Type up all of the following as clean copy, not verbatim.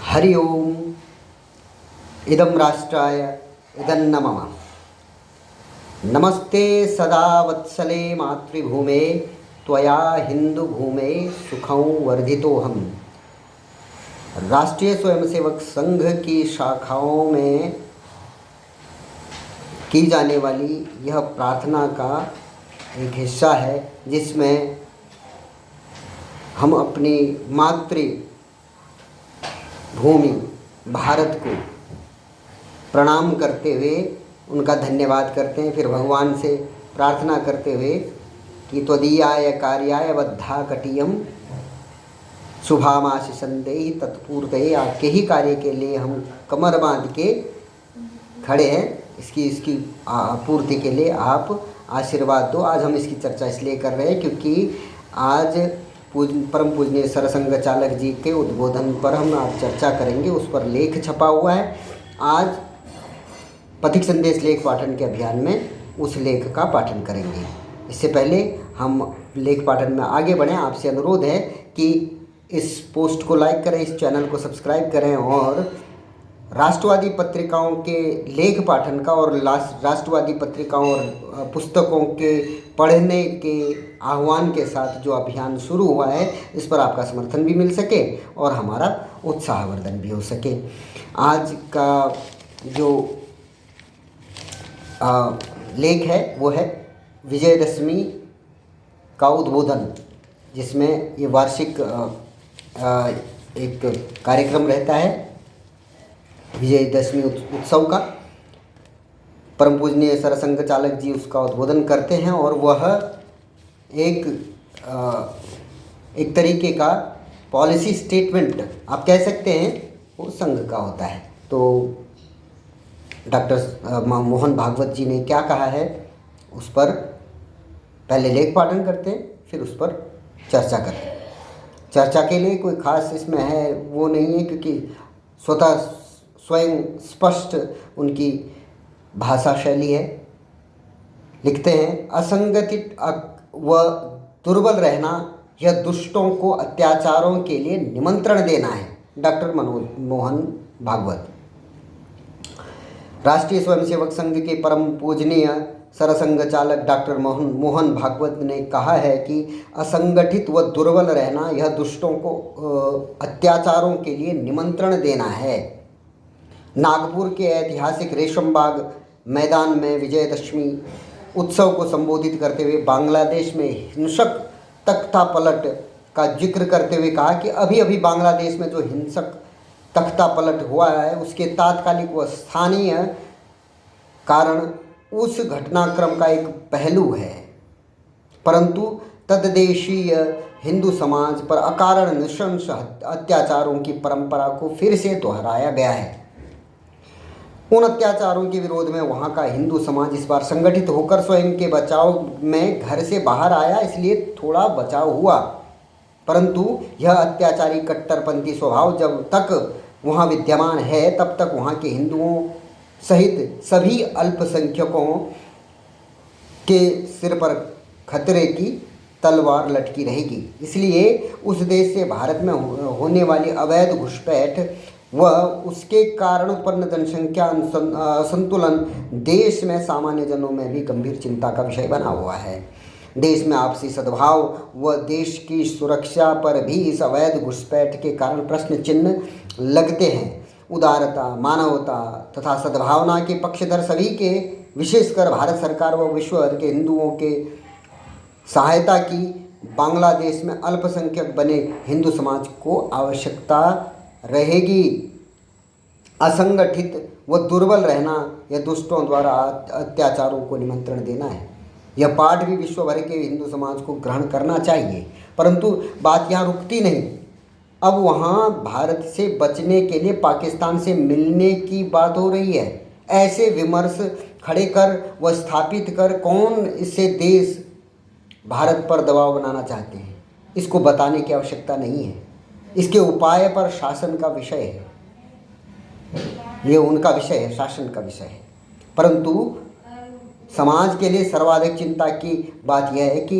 हरि ओम। इदं राष्ट्राय इदन्न मम। नमस्ते सदा वत्सले मातृभूमे त्वया हिंदुभूमे सुखं वर्धितोहम। राष्ट्रीय स्वयंसेवक संघ की शाखाओं में की जाने वाली यह प्रार्थना का एक हिस्सा है जिसमें हम अपनी मातृभूमि भारत को प्रणाम करते हुए उनका धन्यवाद करते हैं। फिर भगवान से प्रार्थना करते हुए कि त्वदीयाय कार्याय बद्धा कटियम शुभामाशि संदेहि तत्पूर्तये, आपके ही कार्य के लिए हम कमर बांध के खड़े हैं। इसकी पूर्ति के लिए आप आशीर्वाद दो। आज हम इसकी चर्चा इसलिए कर रहे हैं क्योंकि आज परम पूजनीय सरसंघ चालक जी के उद्बोधन पर हम आज चर्चा करेंगे। उस पर लेख छपा हुआ है। आज पथिक संदेश लेख पाठन के अभियान में उस लेख का पाठन करेंगे। इससे पहले हम लेख पाठन में आगे बढ़ें, आपसे अनुरोध है कि इस पोस्ट को लाइक करें, इस चैनल को सब्सक्राइब करें और राष्ट्रवादी पत्रिकाओं के लेख पाठन का और राष्ट्रवादी पत्रिकाओं और पुस्तकों के पढ़ने के आह्वान के साथ जो अभियान शुरू हुआ है, इस पर आपका समर्थन भी मिल सके और हमारा उत्साहवर्धन भी हो सके। आज का जो लेख है वो है विजयदशमी का उद्बोधन, जिसमें ये वार्षिक एक कार्यक्रम रहता है विजयदशमी उत्सव का। परम पूजनीय सरसंघ चालक जी उसका उद्बोधन करते हैं और वह एक तरीके का पॉलिसी स्टेटमेंट आप कह सकते हैं, वो संघ का होता है। तो डॉक्टर मोहन भागवत जी ने क्या कहा है उस पर पहले लेख पाठन करते हैं, फिर उस पर चर्चा करते हैं। चर्चा के लिए कोई खास इसमें है वो नहीं है, क्योंकि स्वयं स्पष्ट उनकी भाषा शैली है। लिखते हैं, असंगठित व दुर्बल रहना यह दुष्टों को अत्याचारों के लिए निमंत्रण देना है। डॉक्टर मोहन भागवत। राष्ट्रीय स्वयंसेवक संघ के परम पूजनीय सरसंघ चालक डॉक्टर मोहन भागवत ने कहा है कि असंगठित व दुर्बल रहना यह दुष्टों को अत्याचारों के लिए निमंत्रण देना है। नागपुर के ऐतिहासिक रेशमबाग मैदान में विजयदशमी उत्सव को संबोधित करते हुए बांग्लादेश में हिंसक तख्तापलट का जिक्र करते हुए कहा कि अभी अभी बांग्लादेश में जो हिंसक तख्तापलट हुआ है उसके तात्कालिक व स्थानीय कारण उस घटनाक्रम का एक पहलू है, परंतु तद्देशीय हिंदू समाज पर अकारण नृशंस अत्याचारों की परंपरा को फिर से दोहराया गया है। उन अत्याचारों के विरोध में वहाँ का हिंदू समाज इस बार संगठित होकर स्वयं के बचाव में घर से बाहर आया, इसलिए थोड़ा बचाव हुआ। परंतु यह अत्याचारी कट्टरपंथी स्वभाव जब तक वहाँ विद्यमान है तब तक वहाँ के हिंदुओं सहित सभी अल्पसंख्यकों के सिर पर खतरे की तलवार लटकी रहेगी। इसलिए उस देश से भारत में होने वाली अवैध घुसपैठ व उसके कारण उत्पन्न जनसंख्या असंतुलन देश में सामान्य जनों में भी गंभीर चिंता का विषय बना हुआ है। देश में आपसी सद्भाव व देश की सुरक्षा पर भी इस अवैध घुसपैठ के कारण प्रश्न चिन्ह लगते हैं। उदारता, मानवता तथा सद्भावना के पक्षधर सभी के, विशेषकर भारत सरकार व विश्व भर के हिंदुओं के सहायता की बांग्लादेश में अल्पसंख्यक बने हिंदू समाज को आवश्यकता रहेगी। असंगठित व दुर्बल रहना यह दुष्टों द्वारा अत्याचारों को निमंत्रण देना है। यह पाठ भी विश्व भर के हिंदू समाज को ग्रहण करना चाहिए, परंतु बात यहाँ रुकती नहीं। अब वहाँ भारत से बचने के लिए पाकिस्तान से मिलने की बात हो रही है। ऐसे विमर्श खड़े कर व स्थापित कर कौन इससे देश भारत पर दबाव बनाना चाहते हैं, इसको बताने की आवश्यकता नहीं है। इसके उपाय पर शासन का विषय है, ये उनका विषय है, शासन का विषय है। परंतु समाज के लिए सर्वाधिक चिंता की बात यह है कि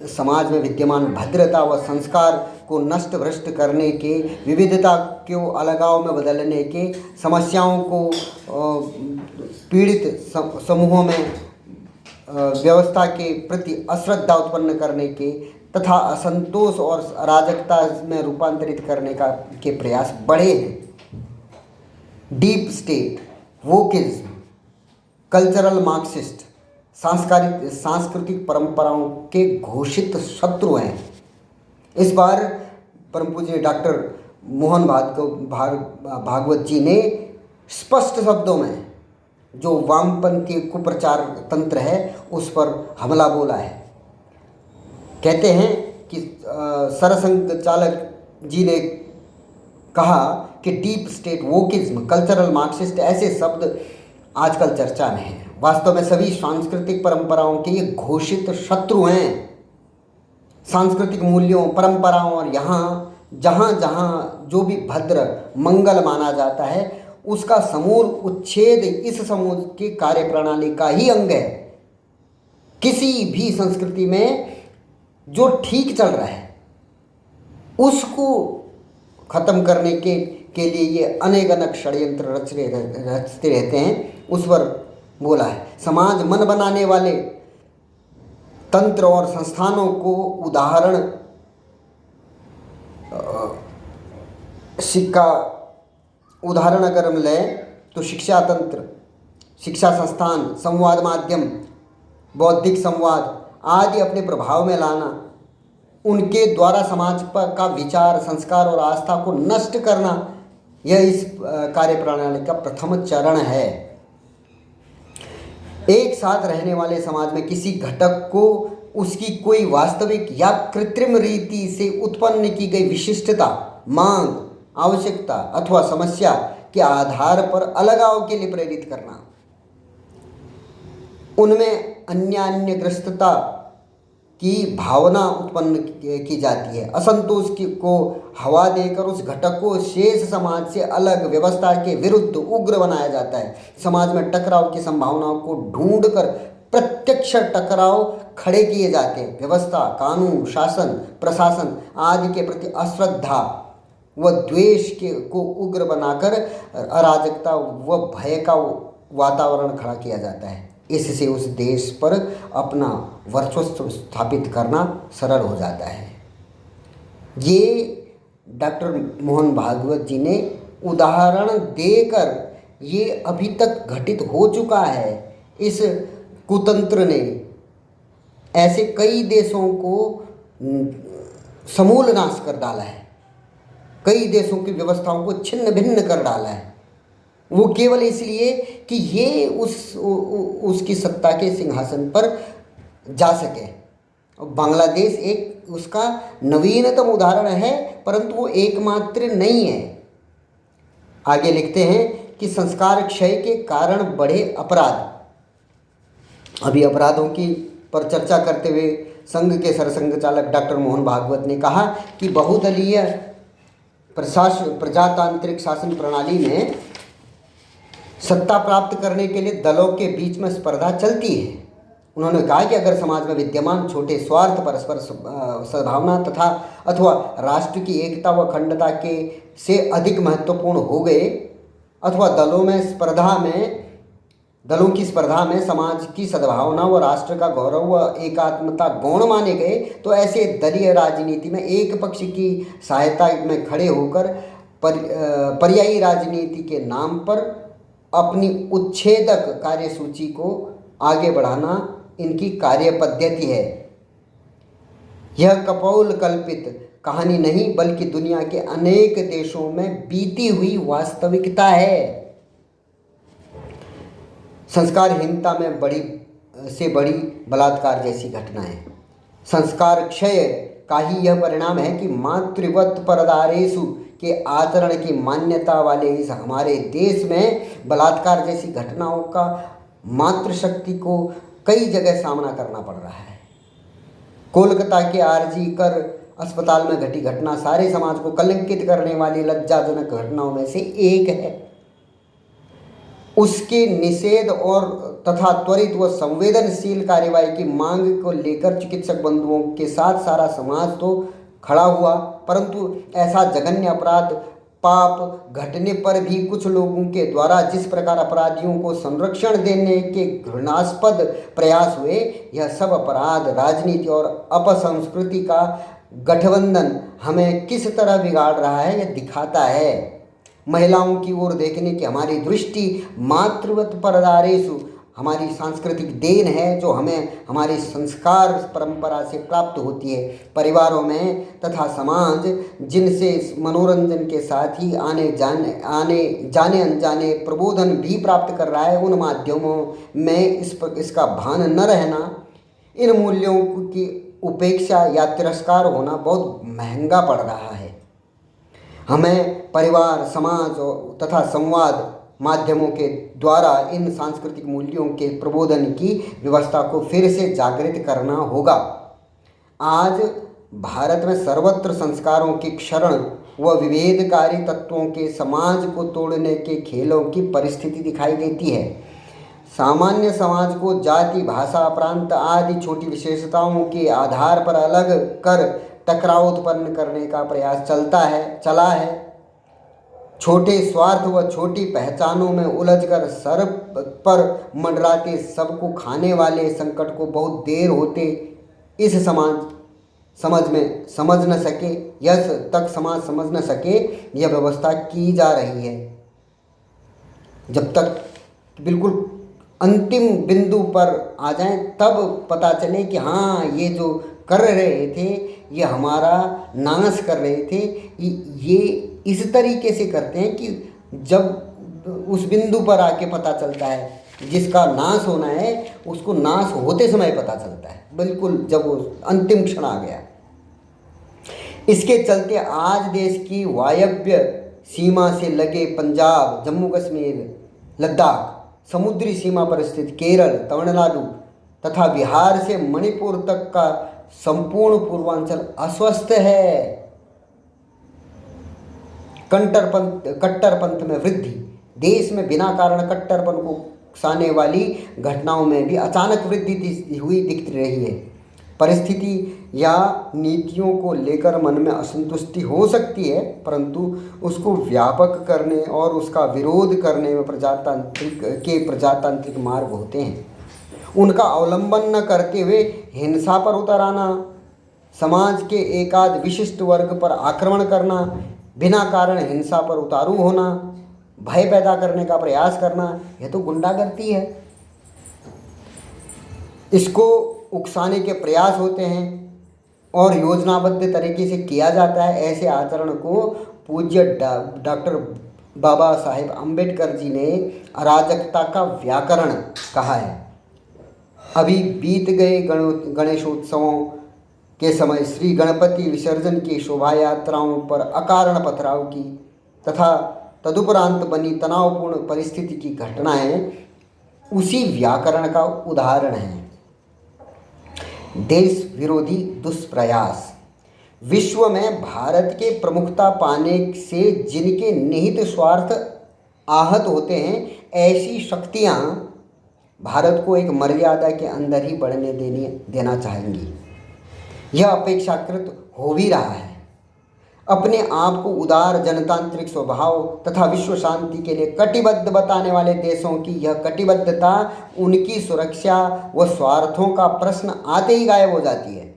समाज में विद्यमान भद्रता व संस्कार को नष्ट भ्रष्ट करने के, विविधता को अलगाव में बदलने के, समस्याओं को पीड़ित समूहों में व्यवस्था के प्रति अश्रद्धा उत्पन्न करने के तथा असंतोष और अराजकता में रूपांतरित करने के प्रयास बढ़े हैं। Deep state, wokeism, cultural Marxist सांस्कृतिक परंपराओं के घोषित शत्रु हैं। इस बार परम पूज्य डॉक्टर मोहन भागवत जी ने स्पष्ट शब्दों में जो वामपंथी कुप्रचार तंत्र है उस पर हमला बोला है। कहते हैं कि सरसंघ चालक जी ने कहा कि deep state, wokeism, cultural Marxist ऐसे शब्द आजकल चर्चा में हैं। वास्तव में सभी सांस्कृतिक परंपराओं के ये घोषित शत्रु हैं। सांस्कृतिक मूल्यों, परंपराओं और जहाँ जहाँ जो भी भद्र मंगल माना जाता है उसका समूल उच्छेद इस समूह की कार्यप्रणाली का ही अंग है। किसी भी संस्कृति में जो ठीक चल रहा है उसको खत्म करने के लिए ये अनेक षड्यंत्र रचते रहते हैं, उस पर बोला है। समाज मन बनाने वाले तंत्र और संस्थानों को उदाहरण अगर हम लें तो शिक्षा तंत्र, शिक्षा संस्थान, संवाद माध्यम, बौद्धिक संवाद आदि अपने प्रभाव में लाना, उनके द्वारा समाज का विचार, संस्कार और आस्था को नष्ट करना, यह इस कार्यप्रणाली का प्रथम चरण है। एक साथ रहने वाले समाज में किसी घटक को उसकी कोई वास्तविक या कृत्रिम रीति से उत्पन्न की गई विशिष्टता, मांग, आवश्यकता अथवा समस्या के आधार पर अलगाव के लिए प्रेरित करना, उनमें अन्यान्यग्रस्तता की भावना उत्पन्न की जाती है। असंतोष को हवा देकर उस घटक को शेष समाज से अलग, व्यवस्था के विरुद्ध उग्र बनाया जाता है। समाज में टकराव की संभावनाओं को ढूंढकर प्रत्यक्ष टकराव खड़े किए जाते हैं। व्यवस्था, कानून, शासन, प्रशासन आदि के प्रति अश्रद्धा व द्वेष को उग्र बनाकर अराजकता व भय का वातावरण खड़ा किया जाता है। इससे उस देश पर अपना वर्चस्व स्थापित करना सरल हो जाता है। ये डॉक्टर मोहन भागवत जी ने उदाहरण देकर ये अभी तक घटित हो चुका है। इस कुतंत्र ने ऐसे कई देशों को समूल नाश कर डाला है, कई देशों की व्यवस्थाओं को छिन्न भिन्न कर डाला है। वो केवल इसलिए कि ये उसकी सत्ता के सिंहासन पर जा सके। और बांग्लादेश एक उसका नवीनतम उदाहरण है, परंतु वो एकमात्र नहीं है। आगे लिखते हैं कि संस्कार क्षय के कारण बढ़े अपराध। अभी अपराधों की पर चर्चा करते हुए संघ के सरसंघ चालक डॉक्टर मोहन भागवत ने कहा कि बहुदलीय प्रजातांत्रिक शासन प्रणाली में सत्ता प्राप्त करने के लिए दलों के बीच में स्पर्धा चलती है। उन्होंने कहा कि अगर समाज में विद्यमान छोटे स्वार्थ, परस्पर सद्भावना तथा अथवा राष्ट्र की एकता व अखंडता के से अधिक महत्वपूर्ण हो गए अथवा दलों की स्पर्धा में समाज की सद्भावना व राष्ट्र का गौरव व एकात्मता गौण माने गए, तो ऐसे दलीय राजनीति में एक पक्ष की सहायता में खड़े होकर पर्यायी राजनीति के नाम पर अपनी उच्छेदक कार्यसूची को आगे बढ़ाना इनकी कार्य पद्धति है। यह कपोल कल्पित कहानी नहीं बल्कि दुनिया के अनेक देशों में बीती हुई वास्तविकता है। संस्कारहीनता में बड़ी बलात्कार जैसी घटनाएं, संस्कार क्षय का ही यह परिणाम है कि मातृवत परदारेषु के आचरण की मान्यता वाले इस हमारे देश में बलात्कार जैसी घटनाओं का मातृशक्ति को कई जगह सामना करना पड़ रहा है। कोलकाता के आरजी कर अस्पताल में घटी घटना सारे समाज को कलंकित करने वाली लज्जाजनक घटनाओं में से एक है। उसके निषेध और तथा त्वरित व संवेदनशील कार्यवाही की मांग को लेकर चिकित्सक बंधुओं के साथ सारा समाज तो खड़ा हुआ, परंतु ऐसा जघन्य अपराध पाप घटने पर भी कुछ लोगों के द्वारा जिस प्रकार अपराधियों को संरक्षण देने के घृणास्पद प्रयास हुए, यह सब अपराध, राजनीति और अपसंस्कृति का गठबंधन हमें किस तरह बिगाड़ रहा है, यह दिखाता है। महिलाओं की ओर देखने की हमारी दृष्टि मातृवत परदारेषु हमारी सांस्कृतिक देन है, जो हमें हमारी संस्कार परंपरा से प्राप्त होती है। परिवारों में तथा समाज जिनसे मनोरंजन के साथ ही आने जाने अनजाने प्रबोधन भी प्राप्त कर रहा है, उन माध्यमों में इसका भान न रहना, इन मूल्यों की उपेक्षा या तिरस्कार होना बहुत महंगा पड़ रहा है। हमें परिवार, समाज तथा संवाद माध्यमों के द्वारा इन सांस्कृतिक मूल्यों के प्रबोधन की व्यवस्था को फिर से जागृत करना होगा। आज भारत में सर्वत्र संस्कारों की क्षरण व विभेदकारी तत्वों के समाज को तोड़ने के खेलों की परिस्थिति दिखाई देती है। सामान्य समाज को जाति, भाषा, प्रांत आदि छोटी विशेषताओं के आधार पर अलग कर टकराव उत्पन्न करने का प्रयास चला है। छोटे स्वार्थ व छोटी पहचानों में उलझकर सर पर मंडराते सबको खाने वाले संकट को बहुत देर होते इस समाज समझ न सके, यह व्यवस्था की जा रही है। जब तक बिल्कुल अंतिम बिंदु पर आ जाएं, तब पता चले कि हाँ, ये जो कर रहे थे, ये हमारा नाश कर रहे थे। ये इस तरीके से करते हैं कि जब उस बिंदु पर आके पता चलता है, जिसका नाश होना है उसको नाश होते समय पता चलता है, बिल्कुल जब वो अंतिम क्षण आ गया। इसके चलते आज देश की वायव्य सीमा से लगे पंजाब, जम्मू कश्मीर, लद्दाख, समुद्री सीमा पर स्थित केरल, तमिलनाडु तथा बिहार से मणिपुर तक का संपूर्ण पूर्वांचल अस्वस्थ है। कट्टरपंथ में वृद्धि, देश में बिना कारण कट्टरपंथ को उकसाने वाली घटनाओं में भी अचानक वृद्धि हुई दिख रही है। परिस्थिति या नीतियों को लेकर मन में असंतुष्टि हो सकती है, परंतु उसको व्यापक करने और उसका विरोध करने में प्रजातांत्रिक मार्ग होते हैं। उनका अवलंबन न करते हुए हिंसा पर उतर आना, समाज के एकाध विशिष्ट वर्ग पर आक्रमण करना, बिना कारण हिंसा पर उतारू होना, भय पैदा करने का प्रयास करना, यह तो गुंडागर्दी है। इसको उकसाने के प्रयास होते हैं और योजनाबद्ध तरीके से किया जाता है। ऐसे आचरण को पूज्य डॉक्टर बाबा साहेब अम्बेडकर जी ने अराजकता का व्याकरण कहा है। अभी बीत गए गणेशोत्सवों के समय श्री गणपति विसर्जन की शोभा यात्राओं पर अकारण पथराव की तथा तदुपरांत बनी तनावपूर्ण परिस्थिति की घटनाएं उसी व्याकरण का उदाहरण है। देश विरोधी दुष्प्रयास, विश्व में भारत के प्रमुखता पाने से जिनके निहित स्वार्थ आहत होते हैं, ऐसी शक्तियां भारत को एक मर्यादा के अंदर ही बढ़ने देना चाहेंगी। यह अपेक्षाकृत हो भी रहा है। अपने आप को उदार जनतांत्रिक स्वभाव तथा विश्व शांति के लिए कटिबद्ध बताने वाले देशों की यह कटिबद्धता उनकी सुरक्षा व स्वार्थों का प्रश्न आते ही गायब हो जाती है।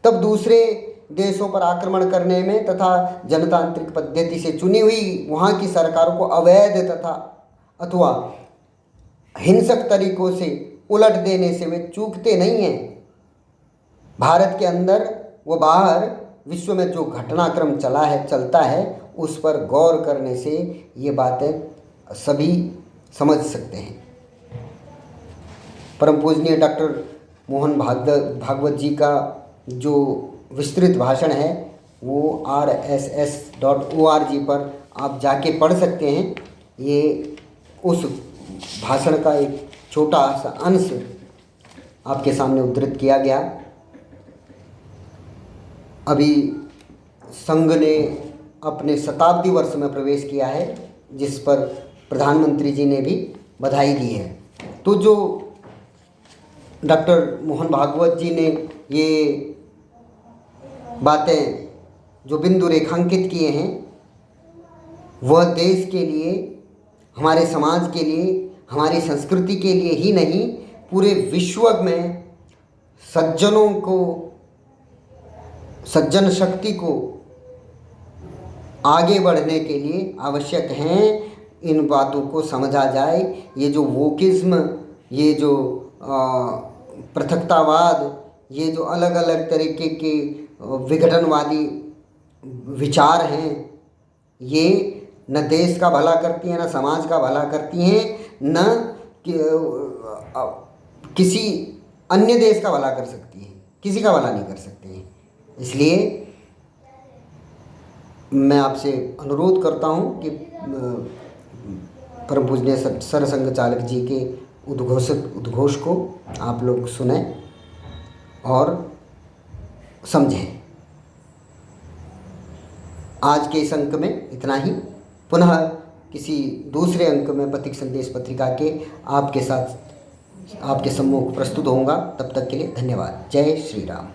तब दूसरे देशों पर आक्रमण करने में तथा जनतांत्रिक पद्धति से चुनी हुई वहाँ की सरकारों को अवैध अथवा हिंसक तरीकों से उलट देने से वे चूकते नहीं हैं। भारत के अंदर व बाहर विश्व में जो घटनाक्रम चलता है उस पर गौर करने से ये बातें सभी समझ सकते हैं। परम पूजनीय डॉक्टर मोहन भागवत जी का जो विस्तृत भाषण है वो rss.org पर आप जाके पढ़ सकते हैं। ये उस भाषण का एक छोटा सा अंश आपके सामने उद्धृत किया गया। अभी संघ ने अपने शताब्दी वर्ष में प्रवेश किया है, जिस पर प्रधानमंत्री जी ने भी बधाई दी है। तो जो डॉक्टर मोहन भागवत जी ने ये बातें जो बिंदु रेखांकित किए हैं, वह देश के लिए, हमारे समाज के लिए, हमारी संस्कृति के लिए ही नहीं, पूरे विश्व में सज्जनों को, सज्जन शक्ति को आगे बढ़ने के लिए आवश्यक हैं। इन बातों को समझा जाए। ये जो वोकिज्म, ये जो पृथकतावाद, ये जो अलग अलग तरीके के विघटनवादी विचार हैं, ये न देश का भला करती हैं, न समाज का भला करती हैं, न किसी अन्य देश का भला कर सकती हैं, किसी का भला नहीं कर सकती हैं। इसलिए मैं आपसे अनुरोध करता हूँ कि परम पूजनीय सरसंघ चालक जी के उद्घोष को आप लोग सुने और समझें। आज के इस अंक में इतना ही। पुनः किसी दूसरे अंक में पथिक संदेश पत्रिका के आपके साथ, आपके सम्मुख प्रस्तुत होऊंगा। तब तक के लिए धन्यवाद। जय श्री राम।